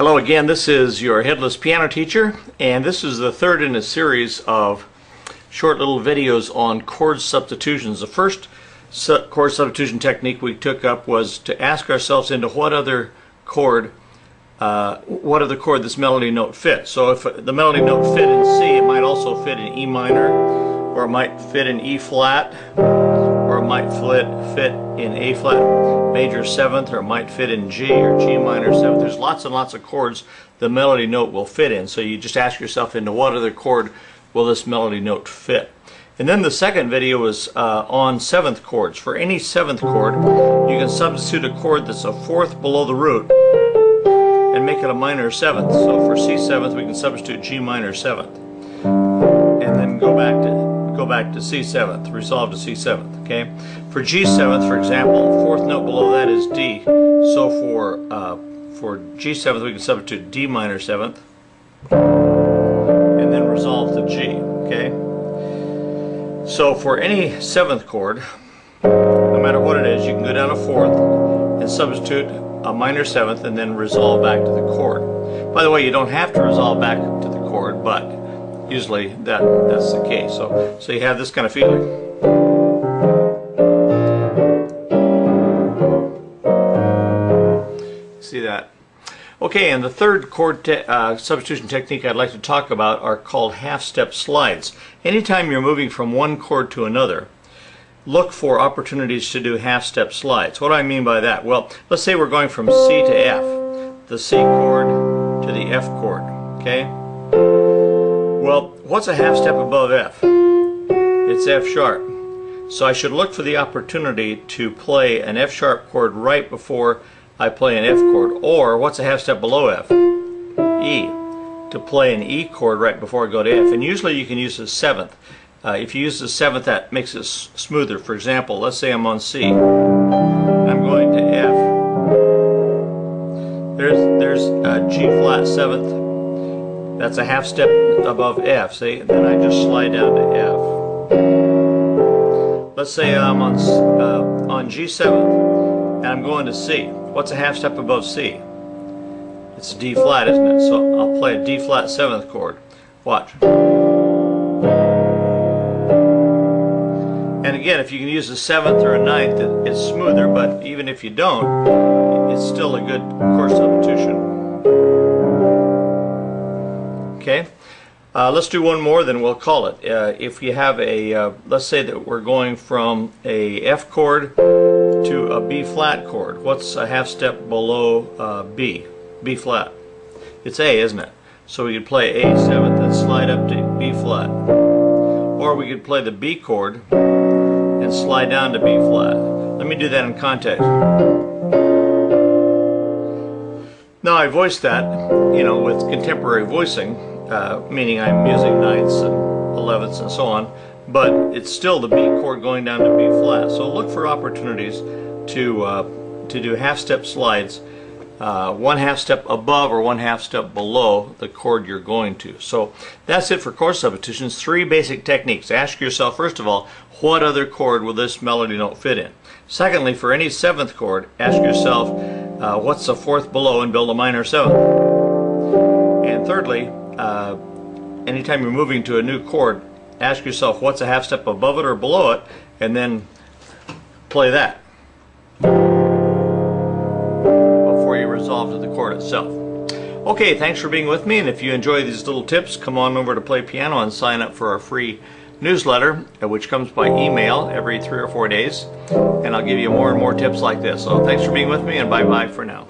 Hello again, this is your headless piano teacher, and this is the third in a series of short little videos on chord substitutions. The first chord substitution technique we took up was to ask ourselves into what other chord this melody note fits. So if the melody note fit in C, it might also fit in E minor, or it might fit in E flat, or it might fit in A flat major 7th, or it might fit in G or G minor 7th. There's lots and lots of chords the melody note will fit in. So you just ask yourself into what other chord will this melody note fit. And then the second video is on 7th chords. For any 7th chord, you can substitute a chord that's a 4th below the root and make it a minor 7th. So for C 7th, we can substitute G minor 7th, and then go back to C 7th, resolve to C 7th. Okay. For G 7th, for example, 4th note below that is D. So for G 7th, we can substitute D minor 7th, and then resolve to G. Okay. So for any 7th chord, no matter what it is, you can go down a 4th and substitute a minor 7th and then resolve back to the chord. By the way, you don't have to resolve back to the chord, but usually that's the case. So you have this kind of feeling. See that? Okay, and the third chord substitution technique I'd like to talk about are called half-step slides. Anytime you're moving from one chord to another, look for opportunities to do half-step slides. What do I mean by that? Well, let's say we're going from C to F, the C chord to the F chord. Okay? Well, what's a half step above F? It's F sharp. So I should look for the opportunity to play an F sharp chord right before I play an F chord. Or what's a half step below F? E. To play an E chord right before I go to F. And usually you can use the 7th. If you use the 7th, that makes it smoother. For example, let's say I'm on C. I'm going to F. There's G flat 7th. That's a half step above F, see? Then I just slide down to F. Let's say I'm on G7 and I'm going to C. What's a half step above C? It's D flat, isn't it? So I'll play a D flat 7th chord. Watch. And again, if you can use a 7th or a 9th, it's smoother, but even if you don't, it's still a good chord substitution. Okay, let's do one more, then we'll call it. If you have a, let's say that we're going from a F chord to a B flat chord. What's a half step below B? B flat. It's A, isn't it? So we could play A 7th and slide up to B flat. Or we could play the B chord and slide down to B flat. Let me do that in context. Now I voiced that, you know, with contemporary voicing, meaning I'm using 9ths and 11ths and so on, but it's still the B chord going down to B flat. So look for opportunities to do half-step slides, one half step above or one half step below the chord you're going to. So that's it for chord substitutions. 3 basic techniques. Ask yourself, first of all, what other chord will this melody note fit in? Secondly, for any 7th chord, ask yourself, what's the 4th below and build a minor 7th. And thirdly, anytime you're moving to a new chord, ask yourself what's a half step above it or below it, and then play that before you resolve to the chord itself. Okay, thanks for being with me, and if you enjoy these little tips, come on over to Play Piano and sign up for our free newsletter, which comes by email every 3 or 4 days, and I'll give you more and more tips like this. So thanks for being with me, and bye-bye for now.